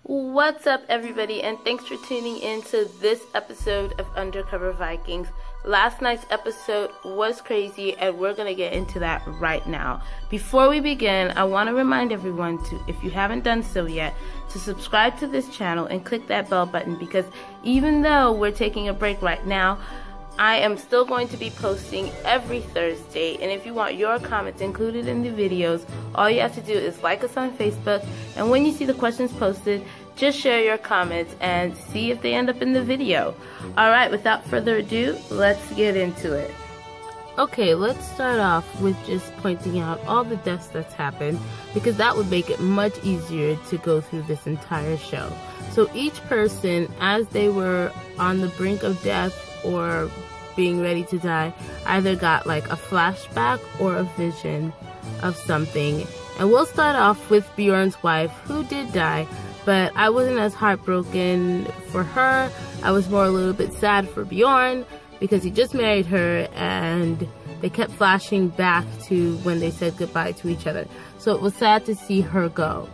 What's up, everybody, and thanks for tuning in to this episode of Undercover Vikings. Last night's episode was crazy, and we're going to get into that right now. Before we begin, I want to remind everyone to, if you haven't done so yet, to subscribe to this channel and click that bell button, because even though we're taking a break right now, I am still going to be posting every Thursday, and if you want your comments included in the videos, all you have to do is like us on Facebook, and when you see the questions posted, just share your comments and see if they end up in the video. Alright, without further ado, let's get into it. Okay, let's start off with just pointing out all the deaths that's happened, because that would make it much easier to go through this entire show. So each person, as they were on the brink of death or being ready to die, either got like a flashback or a vision of something. And we'll start off with Bjorn's wife, who did die, but I wasn't as heartbroken for her. I was more a little bit sad for Bjorn, because he just married her and they kept flashing back to when they said goodbye to each other. So it was sad to see her go.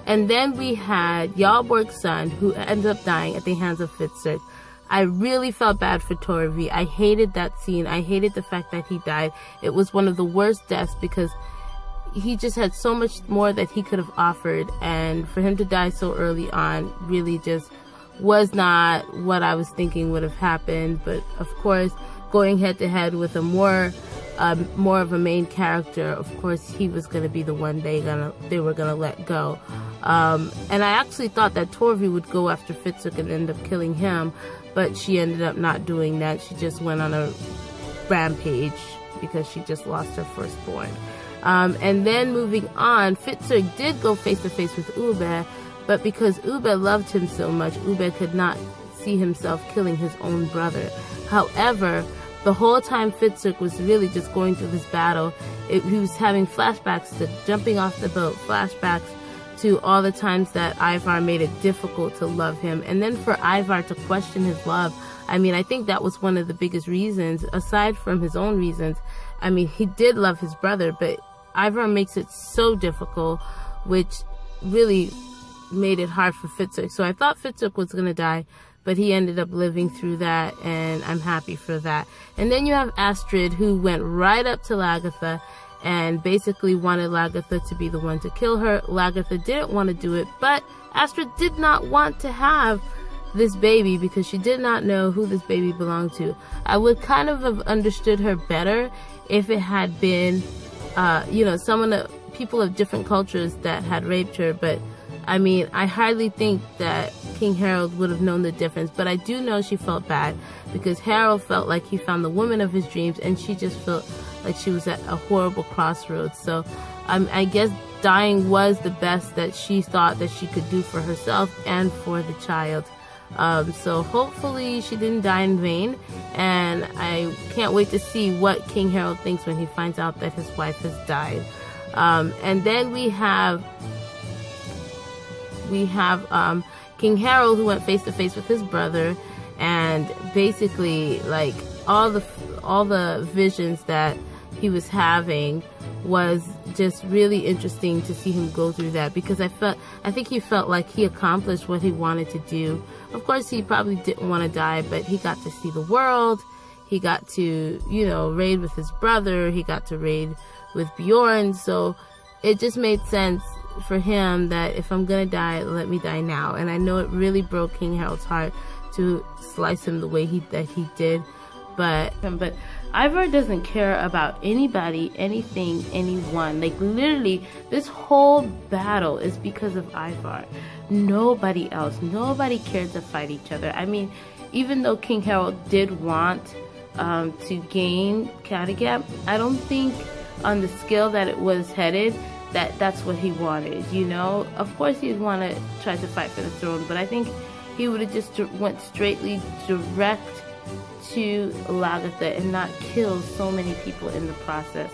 And then we had Jarlborg's son, who ended up dying at the hands of Fitzurk. I really felt bad for Torvi. I hated that scene. I hated the fact that he died. It was one of the worst deaths, because he just had so much more that he could have offered, and for him to die so early on really just was not what I was thinking would have happened. But of course, going head to head with a more of a main character, of course he was going to be the one they were gonna let go. And I actually thought that Torvi would go after Fitzurk and end up killing him, but she ended up not doing that. She just went on a rampage because she just lost her firstborn. And then moving on, Fitzurk did go face to face with Ube, but because Ube loved him so much, Ube could not see himself killing his own brother. However, the whole time Fitzurk was really just going through this battle, he was having flashbacks to jumping off the boat, flashbacks to all the times that Ivar made it difficult to love him. And then for Ivar to question his love, I mean, I think that was one of the biggest reasons, aside from his own reasons. I mean, he did love his brother, but Ivar makes it so difficult, which really made it hard for Fitzurk. So I thought Fitzurk was going to die, but he ended up living through that, and I'm happy for that. And then you have Astrid, who went right up to Lagertha and basically wanted Lagertha to be the one to kill her. Lagertha didn't want to do it, but Astrid did not want to have this baby because she did not know who this baby belonged to. I would kind of have understood her better if it had been, people of different cultures that had raped her, but I mean, I hardly think that King Harold would have known the difference, but I do know she felt bad because Harold felt like he found the woman of his dreams, and she just felt like she was at a horrible crossroads. So I guess dying was the best that she thought that she could do for herself and for the child. So hopefully she didn't die in vain, and I can't wait to see what King Harold thinks when he finds out that his wife has died. And then we have King Harold, who went face to face with his brother, and basically like all the visions that he was having was just really interesting to see him go through that, because I think he felt like he accomplished what he wanted to do. Of course, he probably didn't want to die, but he got to see the world. He got to, raid with his brother. He got to raid with Bjorn. So it just made sense for him that if I'm gonna die, let me die now. And I know it really broke King Harold's heart to slice him the way that he did, but Ivar doesn't care about anybody, anything, anyone. Like literally, this whole battle is because of Ivar. Nobody else. Nobody cared to fight each other. I mean, even though King Harold did want to gain Kattegat, I don't think on the scale that it was headed that's what he wanted, Of course he'd want to try to fight for the throne, but I think he would have just went straightly direct to Lagertha and not kill so many people in the process.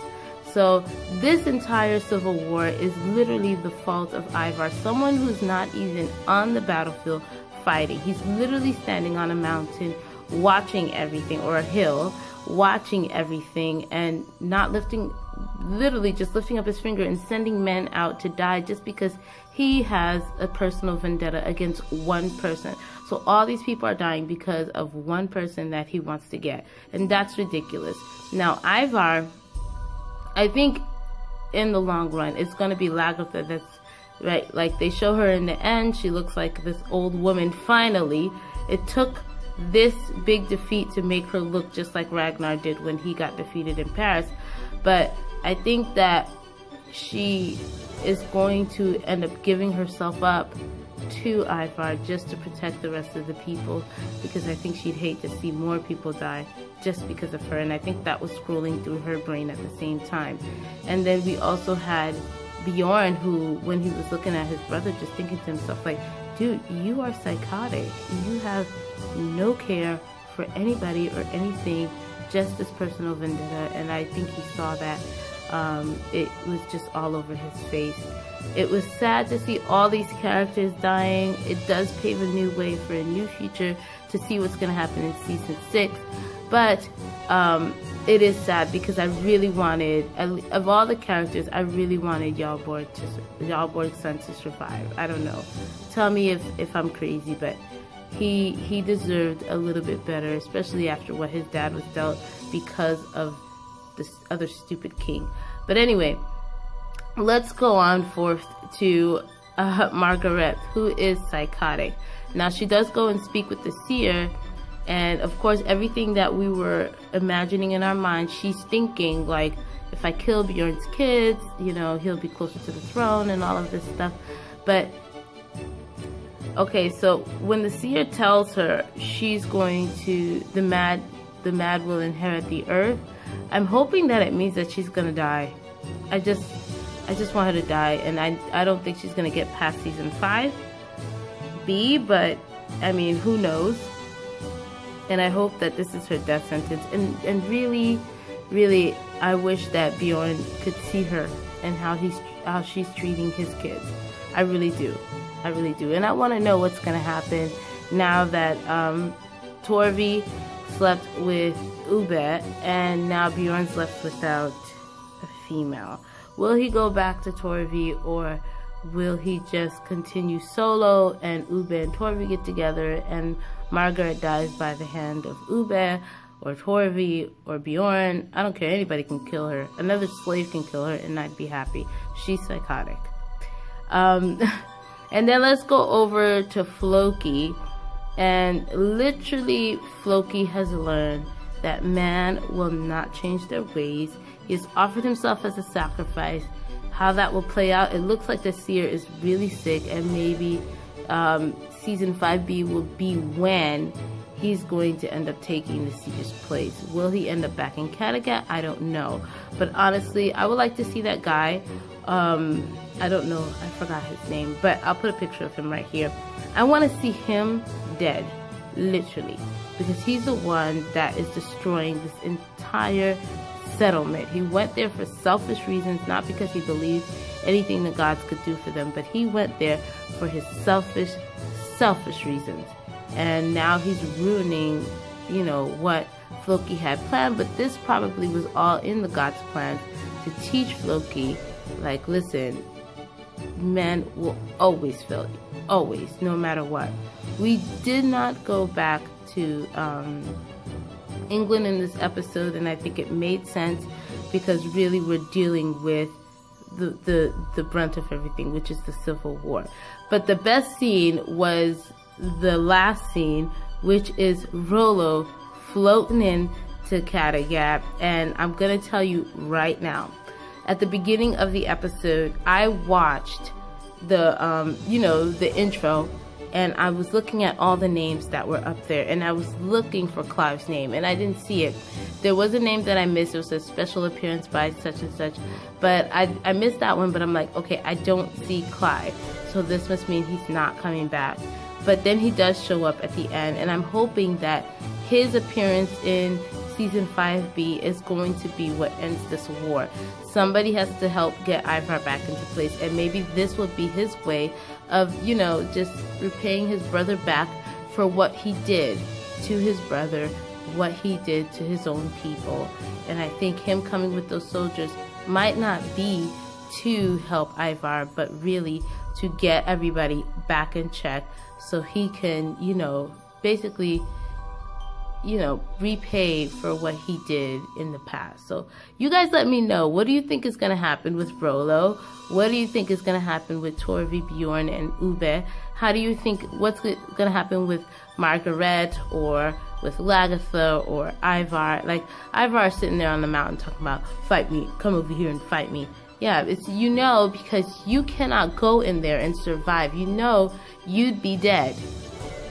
So this entire civil war is literally the fault of Ivar, someone who's not even on the battlefield fighting. He's literally standing on a mountain watching everything, or a hill, watching everything and not lifting literally just lifting up his finger and sending men out to die just because he has a personal vendetta against one person. So all these people are dying because of one person that he wants to get. And that's ridiculous. Now, Ivar, I think in the long run, it's going to be Lagertha that's right. Like they show her in the end, she looks like this old woman. Finally, it took this big defeat to make her look just like Ragnar did when he got defeated in Paris. But I think that she is going to end up giving herself up to Ivar just to protect the rest of the people, because I think she'd hate to see more people die just because of her. And I think that was scrolling through her brain at the same time. And then we also had Bjorn, who, when he was looking at his brother, just thinking to himself like, dude, you are psychotic. You have no care for anybody or anything, just this personal vendetta. And I think he saw that. It was just all over his face. It was sad to see all these characters dying. It does pave a new way for a new future to see what's going to happen in season 6. But it is sad because I really wanted, of all the characters, I really wanted Jarlborg's son to survive. I don't know. Tell me if I'm crazy, but he deserved a little bit better, especially after what his dad was dealt because of this other stupid king. But anyway, let's go on forth to Margarethe, who is psychotic. Now, she does go and speak with the seer, and of course, everything that we were imagining in our minds, she's thinking, like, if I kill Bjorn's kids, you know, he'll be closer to the throne and all of this stuff. But, okay, so when the seer tells her she's going to, the mad will inherit the earth, I'm hoping that it means that she's gonna die. I just want her to die, and I don't think she's gonna get past season 5B, but I mean, who knows? And I hope that this is her death sentence. And really, really, I wish that Bjorn could see her and how she's treating his kids. I really do. I really do. And I want to know what's gonna happen now that Torvi slept with Ube, and now Bjorn's left without a female. Will he go back to Torvi, or will he just continue solo and Ube and Torvi get together and Margaret dies by the hand of Ube or Torvi or Bjorn? I don't care. Anybody can kill her. Another slave can kill her and I'd be happy. She's psychotic. And then let's go over to Floki. And literally, Floki has learned that man will not change their ways. He has offered himself as a sacrifice. How that will play out, it looks like the seer is really sick, and maybe season 5B will be when he's going to end up taking the seer's place. Will he end up back in Kattegat? I don't know. But honestly, I would like to see that guy. I don't know, I forgot his name, but I'll put a picture of him right here. I want to see him dead, literally, because he's the one that is destroying this entire settlement. He went there for selfish reasons, not because he believed anything the gods could do for them, but he went there for his selfish reasons. And now he's ruining, you know, what Floki had planned. But this probably was all in the gods' plans to teach Floki, like, listen, men will always fail you, always, no matter what. We did not go back to England in this episode, and I think it made sense because really we're dealing with the brunt of everything, which is the Civil War. But the best scene was the last scene, which is Rollo floating in to Kattegat. And I'm gonna tell you right now, at the beginning of the episode, I watched the you know, the intro, and I was looking at all the names that were up there, and I was looking for Clive's name, and I didn't see it. There was a name that I missed. It was a special appearance by such and such, but I missed that one. But I'm like, okay, I don't see Clive, so this must mean he's not coming back. But then he does show up at the end, and I'm hoping that his appearance in season 5B is going to be what ends this war. Somebody has to help get Ivar back into place, and maybe this would be his way of, you know, just repaying his brother back for what he did to his brother, what he did to his own people. And I think him coming with those soldiers might not be to help Ivar, but really to get everybody back in check so he can, basically, repay for what he did in the past. So you guys let me know, what do you think is going to happen with Rollo? What do you think is going to happen with Torvi, Bjorn, and Ube? How do you think, what's going to happen with Margarethe or with Lagertha or Ivar? Like, Ivar sitting there on the mountain talking about, fight me, come over here and fight me. Yeah, it's, because you cannot go in there and survive. You'd be dead.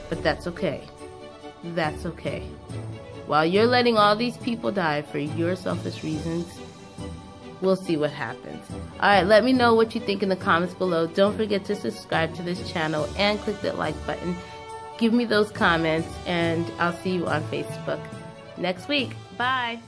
But that's okay. That's okay. While you're letting all these people die for your selfish reasons, we'll see what happens. Alright, let me know what you think in the comments below. Don't forget to subscribe to this channel and click that like button. Give me those comments, and I'll see you on Facebook next week. Bye!